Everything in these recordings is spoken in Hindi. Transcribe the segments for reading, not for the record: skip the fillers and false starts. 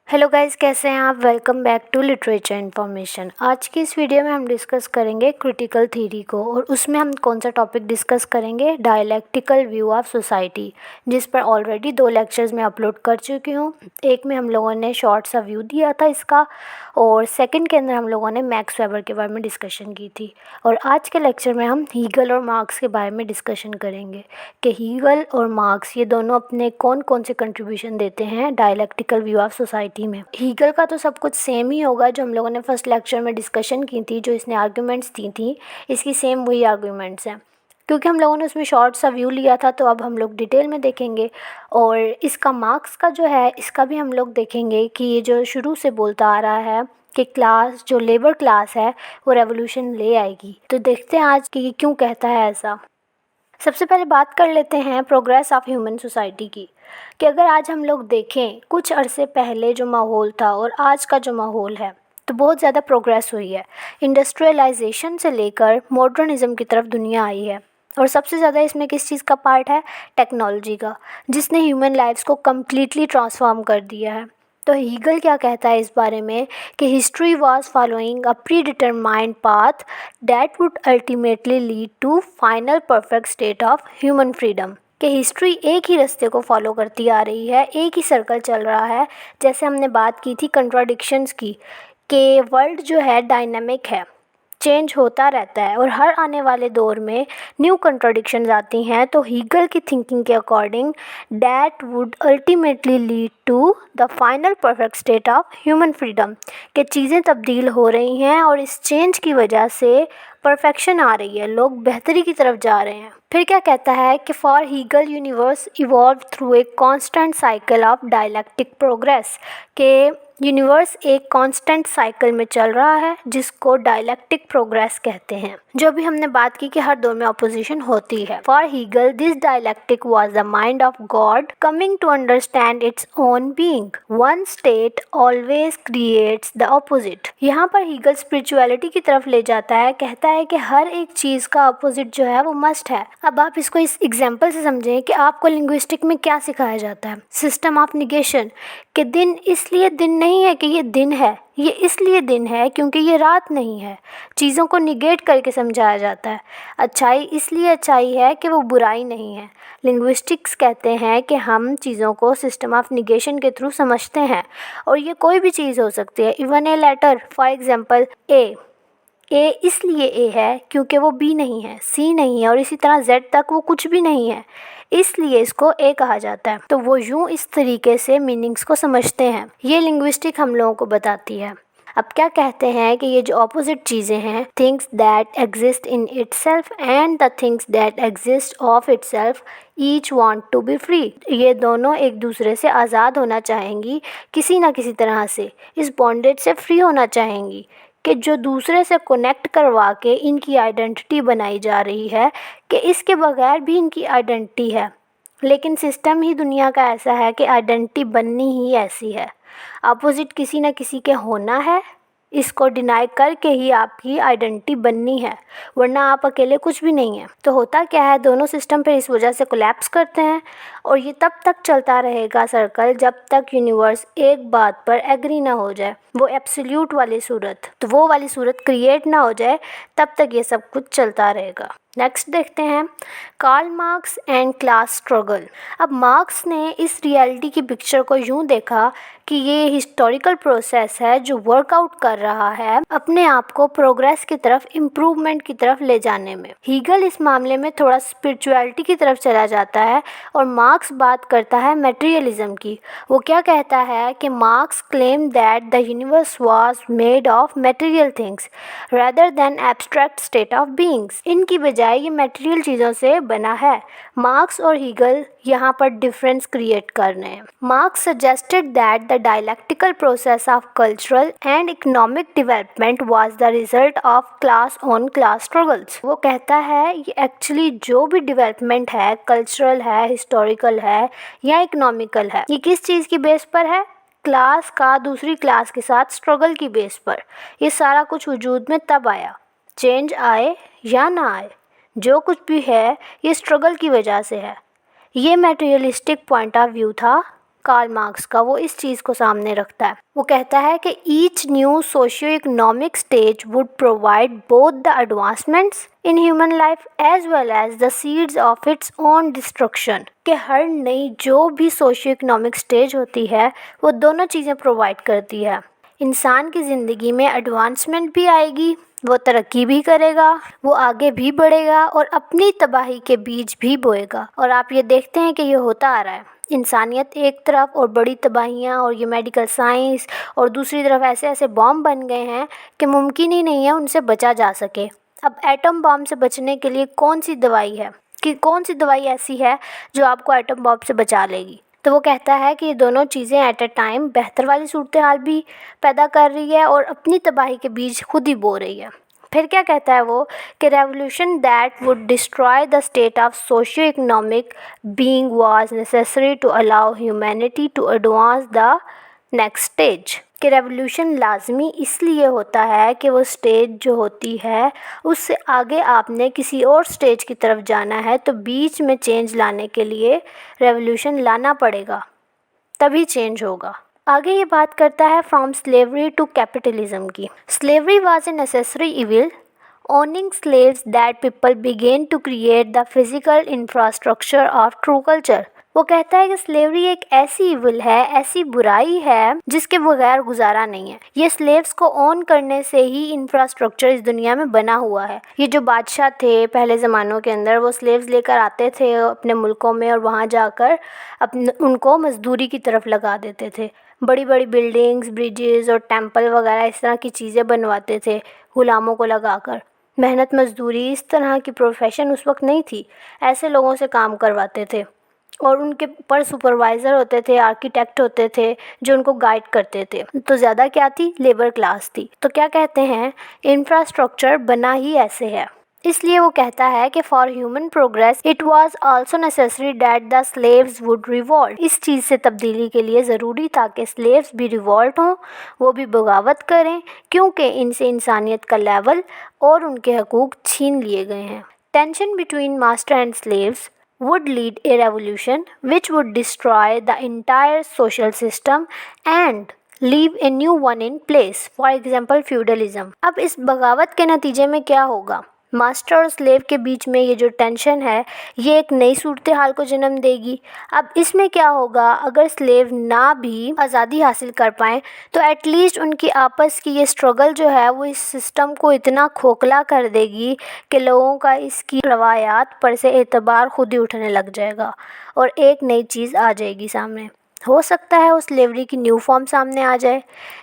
हेलो गाइस, कैसे हैं आप। Welcome back to literature information. आज की इस वीडियो में हम डिस्कस करेंगे क्रिटिकल थ्योरी को, और उसमें हम कौन सा टॉपिक डिस्कस करेंगे, डायलैक्टिकल व्यू ऑफ सोसाइटी, जिस पर ऑलरेडी 2 लेक्चर्स में अपलोड कर चुकी हूँ। एक में हम लोगों ने शॉर्ट सा व्यू दिया था इसका, और सेकंड के अंदर हम लोगों ने मैक्स वेबर के बारे में डिस्कशन की थी। और आज के लेक्चर में हम हीगल और मार्क्स के बारे में डिस्कशन करेंगे कि हीगल और मार्क्स ये दोनों अपने कौन कौन से कंट्रीब्यूशन देते हैं डायलैक्टिकल व्यू ऑफ सोसाइटी में। हीगल का तो सब कुछ सेम ही होगा जो हम लोगों ने फर्स्ट लेक्चर में डिस्कशन की थी, जो इसने आर्ग्यूमेंट्स दी थी, इसकी सेम वही आर्ग्यूमेंट्स हैं। क्योंकि हम लोगों ने उसमें शॉर्ट सा व्यू लिया था, तो अब हम लोग डिटेल में देखेंगे। और इसका मार्क्स का जो है, इसका भी हम लोग देखेंगे कि ये जो शुरू से बोलता आ रहा है कि क्लास, जो लेबर क्लास है, वो रेवोल्यूशन ले आएगी। तो देखते हैं आज कि ये क्यों कहता है ऐसा। सबसे पहले बात कर लेते हैं प्रोग्रेस ऑफ ह्यूमन सोसाइटी की, कि अगर आज हम लोग देखें कुछ अरसे पहले जो माहौल था और आज का जो माहौल है, तो बहुत ज़्यादा प्रोग्रेस हुई है। इंडस्ट्रियलाइजेशन से लेकर मॉडर्निज़म की तरफ दुनिया आई है, और सबसे ज़्यादा इसमें किस चीज़ का पार्ट है, टेक्नोलॉजी का, जिसने ह्यूमन लाइफ्स को कम्प्लीटली ट्रांसफॉर्म कर दिया है। तो हीगल क्या कहता है इस बारे में कि history was following a predetermined path that would ultimately lead to final perfect state of human freedom. कि हिस्ट्री एक ही रास्ते को फॉलो करती आ रही है, एक ही सर्कल चल रहा है। जैसे हमने बात की थी कंट्राडिक्शंस की, कि वर्ल्ड जो है डायनामिक है, चेंज होता रहता है, और हर आने वाले दौर में न्यू कंट्राडिक्शंस आती हैं। तो हीगल की थिंकिंग के according that would ultimately lead to the final perfect state of human freedom, कि चीज़ें तब्दील हो रही हैं और इस चेंज की वजह से परफेक्शन आ रही है, लोग बेहतरी की तरफ जा रहे हैं। फिर क्या कहता है कि for Hegel universe evolve through a constant cycle of dialectic progress, के यूनिवर्स एक कांस्टेंट साइकिल में चल रहा है जिसको डायलैक्टिक प्रोग्रेस कहते हैं। जो भी हमने बात की कि हर दौर में ऑपोजिशन होती है। For Hegel this dialectic was the mind of God coming to understand its own being. One state always creates the opposite. यहाँ पर हीगल स्पिरिचुअलिटी की तरफ ले जाता है, कहता है कि हर एक चीज का अपोजिट जो है वो मस्ट है। अब आप इसको इस एग्जाम्पल से समझें कि आपको लिंग्विस्टिक में क्या सिखाया जाता है, सिस्टम ऑफ निगेशन, कि दिन इसलिए दिन नहीं है कि ये दिन है, ये इसलिए दिन है क्योंकि ये रात नहीं है। चीज़ों को निगेट करके समझाया जाता है। अच्छाई इसलिए अच्छाई है कि वो बुराई नहीं है। लिंग्विस्टिक्स कहते हैं कि हम चीज़ों को सिस्टम ऑफ निगेशन के थ्रू समझते हैं, और ये कोई भी चीज़ हो सकती है। Even a letter, for example a इसलिए ए है क्योंकि वो बी नहीं है, सी नहीं है, और इसी तरह जेड तक वो कुछ भी नहीं है, इसलिए इसको ए कहा जाता है। तो वो यूं इस तरीके से मीनिंग्स को समझते हैं। ये लिंग्विस्टिक हम लोगों को बताती है। अब क्या कहते हैं कि ये जो ऑपोजिट चीज़ें हैं, things that exist in itself and the things that exist of itself, each want to be free. ये दोनों एक दूसरे से आज़ाद होना चाहेंगी, किसी ना किसी तरह से इस बॉन्डेज से फ्री होना चाहेंगी, कि जो दूसरे से कनेक्ट करवा के इनकी आइडेंटिटी बनाई जा रही है, कि इसके बगैर भी इनकी आइडेंटिटी है। लेकिन सिस्टम ही दुनिया का ऐसा है कि आइडेंटिटी बननी ही ऐसी है। अपोजिट किसी न किसी के होना है, इसको डिनाई करके ही आपकी आइडेंटिटी बननी है, वरना आप अकेले कुछ भी नहीं हैं। तो होता क्या है, दोनों सिस्टम फिर इस वजह से कोलैप्स करते हैं, और ये तब तक चलता रहेगा सर्कल जब तक यूनिवर्स एक बात पर एग्री ना हो जाए, वो एब्सोल्यूट वाली सूरत, तो वो वाली सूरत क्रिएट ना हो जाए, तब तक ये सब कुछ चलता रहेगा। नेक्स्ट देखते हैं Karl Marx and class struggle. अब मार्क्स ने इस रियलिटी की पिक्चर को यूं देखा कि ये हिस्टोरिकल प्रोसेस है जो वर्कआउट कर रहा है अपने आप को प्रोग्रेस की तरफ, इम्प्रूवमेंट की तरफ ले जाने में। हीगल इस मामले में थोड़ा स्पिरिचुअलिटी की तरफ चला जाता है, और मार्क्स बात करता है मटेरियलिज्म की। वो क्या कहता है कि marks claim that the universe was made of material things rather than abstract state of beings. इनकी बजाय ये मटेरियल चीज़ों से बना है। मार्क्स और हीगल यहाँ पर डिफरेंस क्रिएट कर रहे हैं। Marks suggested that the dialectical process of cultural and economic development was the result of class on class struggles। वो कहता है ये एक्चुअली जो भी डेवलपमेंट है, कल्चरल है, हिस्टोरिकल है या इकोनॉमिकल है, ये किस चीज़ की बेस पर है, क्लास का दूसरी क्लास के साथ स्ट्रगल की बेस पर। ये सारा कुछ वजूद में तब आया, चेंज आए या ना आए, जो कुछ भी है ये स्ट्रगल की वजह से है। ये मटेरियलिस्टिक पॉइंट ऑफ व्यू था कार्ल मार्क्स का, वो इस चीज़ को सामने रखता है। वो कहता है कि each new socio economic stage would provide both the advancements in human life as well as the seeds of its own destruction. कि हर नई जो भी सोशियो इकोनॉमिक स्टेज होती है वो दोनों चीज़ें प्रोवाइड करती है। इंसान की ज़िंदगी में एडवांसमेंट भी आएगी, वो तरक्की भी करेगा, वो आगे भी बढ़ेगा और अपनी तबाही के बीज भी बोएगा। और आप ये देखते हैं कि ये होता आ रहा है। इंसानियत एक तरफ और बड़ी तबाहियाँ और ये मेडिकल साइंस, और दूसरी तरफ ऐसे ऐसे बॉम्ब बन गए हैं कि मुमकिन ही नहीं है उनसे बचा जा सके। अब एटम बॉम्ब से बचने के लिए कौन सी दवाई है, कि कौन सी दवाई ऐसी है जो आपको एटम बॉम्ब से बचा लेगी? तो वो कहता है कि ये दोनों चीज़ें एट अ टाइम बेहतर वाली सूरत हाल भी पैदा कर रही है और अपनी तबाही के बीज खुद ही बो रही है। फिर क्या कहता है वो कि revolution that would destroy the state of socio economic being was necessary to allow humanity to advance the next stage. कि रेवोल्यूशन लाजमी इसलिए होता है कि वो स्टेज जो होती है उससे आगे आपने किसी और स्टेज की तरफ जाना है, तो बीच में चेंज लाने के लिए रेवोल्यूशन लाना पड़ेगा, तभी चेंज होगा। आगे ये बात करता है फ्रॉम स्लेवरी टू कैपिटलिज्म की। Slavery was a necessary evil owning slaves that people began to create the physical infrastructure of true culture। वो कहता है कि स्लेवरी एक ऐसी इविल है, ऐसी बुराई है जिसके बगैर गुजारा नहीं है। ये स्लेव्स को ओन करने से ही इंफ्रास्ट्रक्चर इस दुनिया में बना हुआ है। ये जो बादशाह थे पहले ज़मानों के अंदर, वो स्लेव्स लेकर आते थे अपने मुल्कों में और वहाँ जाकर उनको मजदूरी की तरफ लगा देते थे। बड़ी बड़ी बिल्डिंग्स, ब्रिजेस और टेंपल वगैरह इस तरह की चीज़ें बनवाते थे गुलामों को लगाकर। मेहनत मजदूरी इस तरह की प्रोफेशन उस वक्त नहीं थी, ऐसे लोगों से काम करवाते थे और उनके ऊपर सुपरवाइज़र होते थे, आर्किटेक्ट होते थे जो उनको गाइड करते थे। तो ज़्यादा क्या थी, लेबर क्लास थी। तो क्या कहते हैं, इंफ्रास्ट्रक्चर बना ही ऐसे है। इसलिए वो कहता है कि for human progress it was also necessary that the slaves would revolt. इस चीज़ से तब्दीली के लिए ज़रूरी था कि स्लेव्स भी रिवॉल्ट हों, वो भी बगावत करें, क्योंकि इनसे इंसानियत का लेवल और उनके हकूक़ छीन लिए गए हैं। Tension between master and slaves would lead a revolution which would destroy the entire social system and leave a new one in place, for example feudalism। अब इस बगावत के नतीजे में क्या होगा, मास्टर और स्लेव के बीच में ये जो टेंशन है ये एक नई सूरत हाल को जन्म देगी। अब इसमें क्या होगा, अगर स्लेव ना भी आज़ादी हासिल कर पाएँ तो एटलीस्ट उनकी आपस की ये स्ट्रगल जो है वो इस सिस्टम को इतना खोखला कर देगी कि लोगों का इसकी रवायात पर से एतबार खुद ही उठने लग जाएगा और एक नई चीज़ आ जाएगी सामने। हो सकता है उस स्लेवरी की न्यू फॉर्म सामने आ जाए,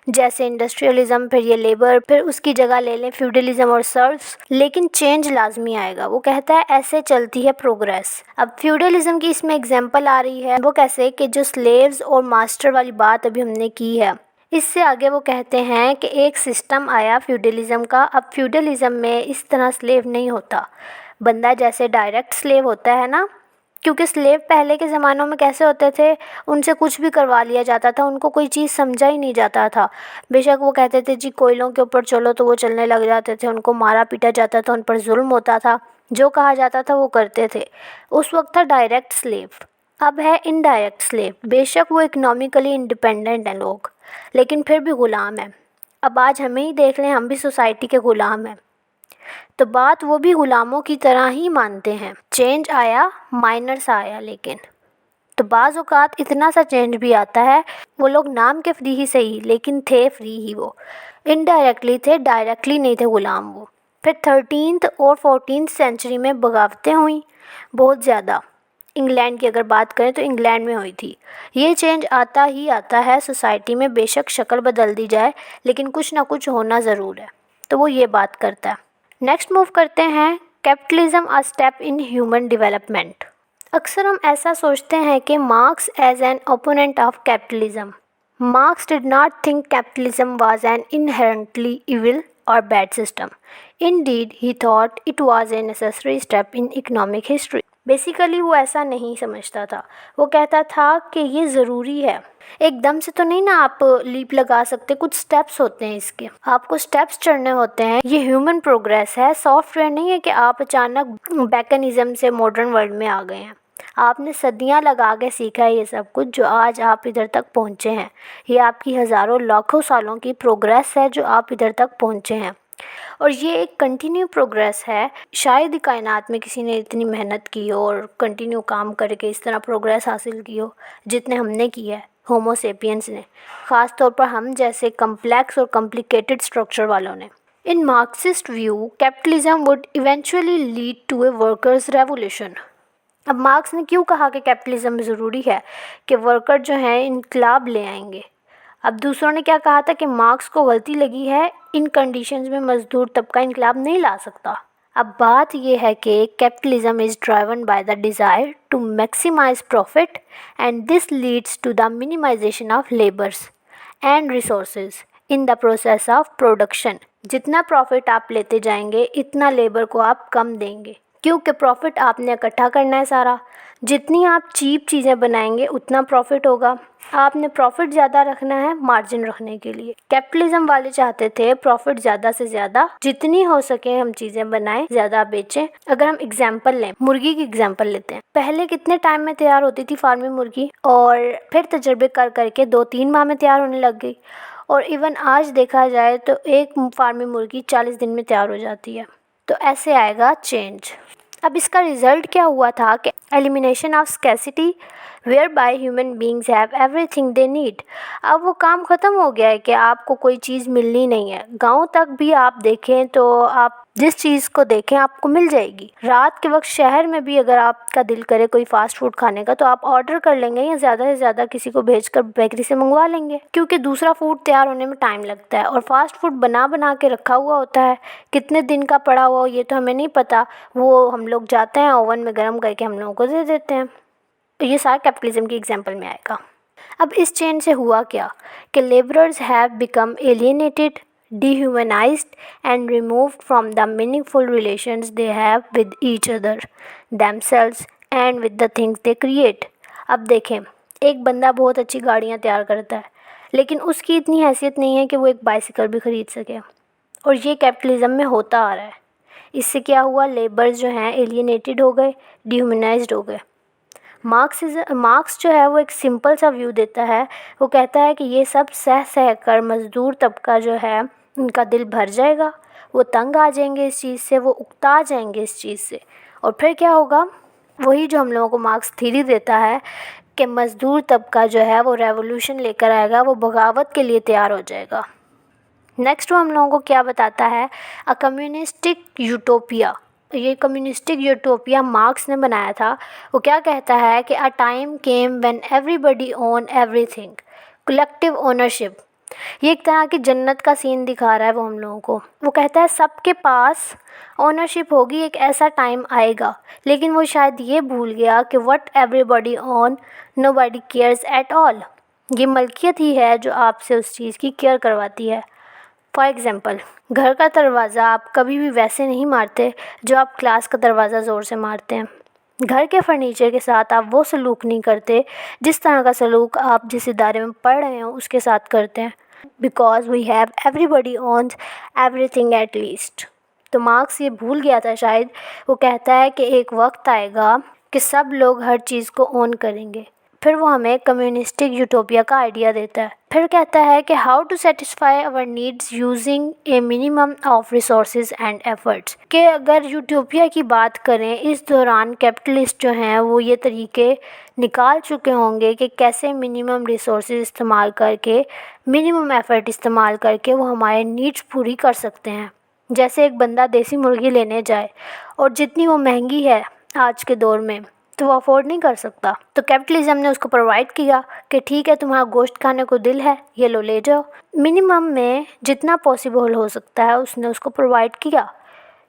जैसे इंडस्ट्रियलिज्म, फिर ये लेबर, फिर उसकी जगह ले लें फ्यूडलिज्म और सर्व्स, लेकिन चेंज लाजमी आएगा। वो कहता है ऐसे चलती है प्रोग्रेस। अब फ्यूडलिज्म की इसमें एग्जांपल आ रही है, वो कैसे कि जो स्लेव्स और मास्टर वाली बात अभी हमने की है, इससे आगे वो कहते हैं कि एक सिस्टम आया फ्यूडलिज्म का। अब फ्यूडलिज्म में इस तरह स्लेव नहीं होता, बंदा जैसे डायरेक्ट स्लेव होता है ना, क्योंकि स्लेव पहले के ज़मानों में कैसे होते थे, उनसे कुछ भी करवा लिया जाता था, उनको कोई चीज़ समझा ही नहीं जाता था। बेशक वो कहते थे जी कोयलों के ऊपर चलो तो वो चलने लग जाते थे, उनको मारा पीटा जाता था, उन पर जुल्म होता था, जो कहा जाता था वो करते थे। उस वक्त था डायरेक्ट स्लेव। अब है इनडायरेक्ट स्लेव। बेशक वो इकनॉमिकली इंडिपेंडेंट हैं लोग, लेकिन फिर भी ग़ुलाम हैं। अब आज हमें ही देख लें, हम भी सोसाइटी के ग़ुलाम हैं, तो बात वो भी ग़ुलामों की तरह ही मानते हैं। चेंज आया, माइनर सा आया, लेकिन तो बाज़ औक़ात इतना सा चेंज भी आता है, वो लोग नाम के फ्री ही सही लेकिन थे फ्री ही, वो इनडायरेक्टली थे, डायरेक्टली नहीं थे ग़ुलाम वो। फिर 13th और 14th सेंचुरी में बगावतें हुई बहुत ज़्यादा। इंग्लैंड की अगर बात करें तो इंग्लैंड में हुई थी। ये चेंज आता ही आता है सोसाइटी में, बेशक शक्ल बदल दी जाए लेकिन कुछ ना कुछ होना ज़रूर है। तो वो ये बात करता है। नेक्स्ट मूव करते हैं, capitalism a step in human development. अक्सर हम ऐसा सोचते हैं कि Marx as an opponent of capitalism. Marx did not think capitalism was an inherently evil और bad system. Indeed he thought it was a necessary step in economic history. Basically वो ऐसा नहीं समझता था, वो कहता था कि ये ज़रूरी है। एकदम से तो नहीं ना आप लीप लगा सकते, कुछ स्टेप्स होते हैं इसके, आपको स्टेप्स चढ़ने होते हैं। ये ह्यूमन प्रोग्रेस है, सॉफ्टवेयर नहीं है कि आप अचानक मैकेनिज़्म से मॉडर्न वर्ल्ड में आ गए हैं। आपने सदियां लगा के सीखा है ये सब कुछ, जो आज आप इधर तक पहुँचे हैं। ये आपकी हज़ारों लाखों सालों की प्रोग्रेस है जो आप इधर तक पहुँचे हैं, और ये एक कंटिन्यू प्रोग्रेस है। शायद ही कायनात में किसी ने इतनी मेहनत की हो और कंटिन्यू काम करके इस तरह प्रोग्रेस हासिल की हो जितने हमने की है, होमो सेपियंस ने, ख़ास तौर पर हम जैसे कम्प्लेक्स और कॉम्प्लिकेटेड स्ट्रक्चर वालों ने। In Marxist view, capitalism would eventually lead to a workers revolution. अब मार्क्स ने क्यों कहा कि कैपिटलिज्म ज़रूरी है, कि वर्कर जो हैं इनकलाब ले आएंगे। अब दूसरों ने क्या कहा था कि मार्क्स को गलती लगी है, इन कंडीशंस में मज़दूर तबका इनकलाब नहीं ला सकता। अब बात यह है कि capitalism is driven by the desire to maximise profit and this leads to the minimisation of labours and resources in the process of production. जितना प्रॉफिट आप लेते जाएंगे इतना लेबर को आप कम देंगे, क्योंकि प्रॉफिट आपने इकट्ठा करना है सारा। जितनी आप चीप चीज़ें बनाएंगे उतना प्रॉफिट होगा। आपने प्रॉफिट ज़्यादा रखना है मार्जिन रखने के लिए। कैपिटलिज्म वाले चाहते थे प्रॉफिट ज़्यादा से ज़्यादा, जितनी हो सके हम चीज़ें बनाएं, ज़्यादा बेचें। अगर हम एग्जांपल लें, मुर्गी की एग्जांपल लेते हैं। पहले कितने टाइम में तैयार होती थी फार्मी मुर्गी, और फिर तजर्बे कर करके 2-3 माह में तैयार होने लग गई, और इवन आज देखा जाए तो एक फार्मी मुर्गी 40 दिन में तैयार हो जाती है। तो ऐसे आएगा चेंज। अब इसका रिज़ल्ट क्या हुआ था कि elimination of scarcity whereby human beings have everything they need. अब वो काम ख़त्म हो गया है कि आपको कोई चीज़ मिलनी नहीं है। गांव तक भी आप देखें तो आप जिस चीज़ को देखें आपको मिल जाएगी। रात के वक्त शहर में भी अगर आपका दिल करे कोई फास्ट फूड खाने का तो आप ऑर्डर कर लेंगे, या ज़्यादा से ज़्यादा किसी को भेजकर बेकरी से मंगवा लेंगे, क्योंकि दूसरा फूड तैयार होने में टाइम लगता है और फास्ट फूड बना बना के रखा हुआ होता है। कितने दिन का पड़ा हुआ हो ये तो हमें नहीं पता, वो हम लोग जाते हैं ओवन में गर्म करके हम लोगों को दे देते हैं। ये सारा कैपिटलिज्म की एग्जांपल में आएगा। अब इस चेंज से हुआ क्या कि labourers have become alienated, dehumanized and removed from the meaningful relations they have with each other, themselves and with the things they create। अब देखें, एक बंदा बहुत अच्छी गाड़ियाँ तैयार करता है, लेकिन उसकी इतनी हैसियत नहीं है कि वो एक बाइसिकल भी ख़रीद सके, और ये कैपिटलिज्म में होता आ रहा है। इससे क्या हुआ, लेबर्स जो हैं एलिएनेटेड हो गए, डिह्यूमनाइज्ड हो गए। मार्क्स जो है वो एक सिंपल सा व्यू देता है। वो कहता है कि ये सब सह कर मज़दूर तबका जो है उनका दिल भर जाएगा, वो तंग आ जाएंगे इस चीज़ से, वो उकता जाएंगे इस चीज़ से, और फिर क्या होगा, वही जो हम लोगों को मार्क्स थ्योरी देता है कि मज़दूर तबका जो है वो रेवोल्यूशन लेकर आएगा, वो बगावत के लिए तैयार हो जाएगा। नेक्स्ट वो हम लोगों को क्या बताता है, अ कम्युनिस्टिक यूटोपिया। ये कम्युनिस्टिक यूटोपिया मार्क्स ने बनाया था। वो क्या कहता है कि a time came when everybody own everything, collective ownership. ये एक तरह की जन्नत का सीन दिखा रहा है वो हम लोगों को। वो कहता है सबके पास ओनरशिप होगी, एक ऐसा टाइम आएगा। लेकिन वो शायद ये भूल गया कि what everybody own nobody cares at all. ये मलकियत ही है जो आपसे उस चीज़ की केयर करवाती है। फॉर एग्ज़ाम्पल, घर का दरवाज़ा आप कभी भी वैसे नहीं मारते जो आप क्लास का दरवाज़ा ज़ोर से मारते हैं। घर के फर्नीचर के साथ आप वो सलूक नहीं करते जिस तरह का सलूक आप जिस इदारे में पढ़ रहे हो उसके साथ करते हैं, because we have everybody owns everything at least. तो मार्क्स ये भूल गया था शायद। वो कहता है कि एक वक्त आएगा कि सब लोग हर चीज़ को ओन करेंगे। फिर वो हमें कम्युनिस्टिक यूटोपिया का आइडिया देता है। फिर कहता है कि how to satisfy our needs using a minimum of resources and efforts. कि अगर यूटोपिया की बात करें, इस दौरान कैपिटलिस्ट जो हैं वो ये तरीके निकाल चुके होंगे कि कैसे मिनिमम रिसोर्सेज इस्तेमाल करके, मिनिमम एफ़र्ट इस्तेमाल करके वो हमारे नीड्स पूरी कर सकते हैं। जैसे एक बंदा देसी मुर्गी लेने जाए और जितनी वो महंगी है आज के दौर में तो वो अफोर्ड नहीं कर सकता, तो कैपिटलिज्म ने उसको प्रोवाइड किया कि ठीक है तुम्हारा गोश्त खाने को दिल है, ये लो ले जाओ। मिनिमम में जितना पॉसिबल हो सकता है उसने उसको प्रोवाइड किया,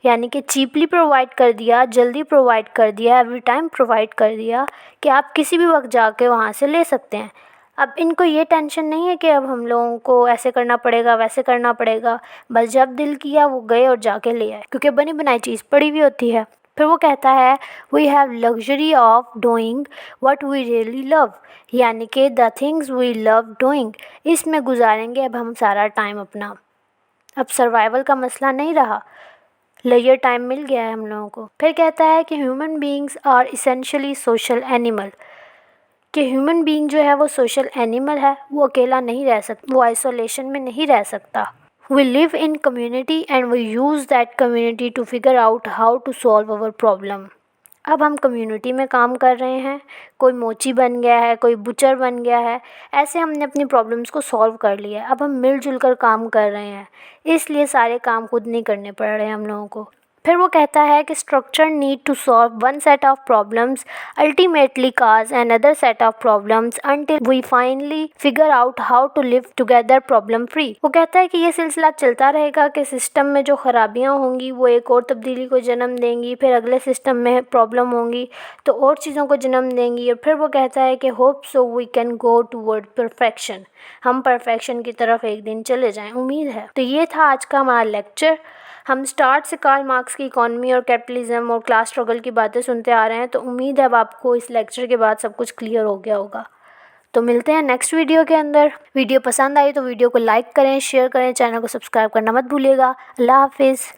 यानी कि चीपली प्रोवाइड कर दिया, जल्दी प्रोवाइड कर दिया, एवरी टाइम प्रोवाइड कर दिया कि आप किसी भी वक्त जाके वहाँ से ले सकते हैं। अब इनको ये टेंशन नहीं है कि अब हम लोगों को ऐसे करना पड़ेगा वैसे करना पड़ेगा, बस जब दिल किया वो गए और जाके ले आए, क्योंकि बनी बनाई चीज़ पड़ी हुई होती है। फिर वो कहता है we have luxury of doing what we really love, यानी कि the things we love doing, इसमें गुजारेंगे अब हम सारा टाइम अपना। अब सर्वाइवल का मसला नहीं रहा, लेजर टाइम मिल गया है हम लोगों को। फिर कहता है कि human beings are essentially social animal, कि ह्यूमन बीइंग जो है वो सोशल एनिमल है, वो अकेला नहीं रह सकता, वो आइसोलेशन में नहीं रह सकता। We live in community and we use that community to figure out how to solve our problem. अब हम कम्युनिटी में काम कर रहे हैं, कोई मोची बन गया है, कोई बुचर बन गया है, ऐसे हमने अपनी प्रॉब्लम्स को सॉल्व कर लिया है। अब हम मिलजुल कर काम कर रहे हैं, इसलिए सारे काम खुद नहीं करने पड़ रहे हैं हम लोगों को। फिर वो कहता है कि structure need to solve one set of problems ultimately cause another set of problems until we finally figure out how to live together problem free. वो कहता है कि ये सिलसिला चलता रहेगा कि सिस्टम में जो खराबियां होंगी वो एक और तब्दीली को जन्म देंगी, फिर अगले सिस्टम में प्रॉब्लम होंगी तो और चीज़ों को जन्म देंगी, और फिर वो कहता है कि hope so we can go toward perfection, हम परफेक्शन की तरफ एक दिन चले जाएं, उम्मीद है। तो ये था आज का हमारा लेक्चर। हम स्टार्ट से कार्ल मार्क्स की इकॉनमी और कैपिटलिज्म और क्लास स्ट्रगल की बातें सुनते आ रहे हैं, तो उम्मीद है अब आपको इस लेक्चर के बाद सब कुछ क्लियर हो गया होगा। तो मिलते हैं नेक्स्ट वीडियो के अंदर। वीडियो पसंद आई तो वीडियो को लाइक करें, शेयर करें, चैनल को सब्सक्राइब करना मत भूलिएगा। अल्लाह हाफिज़।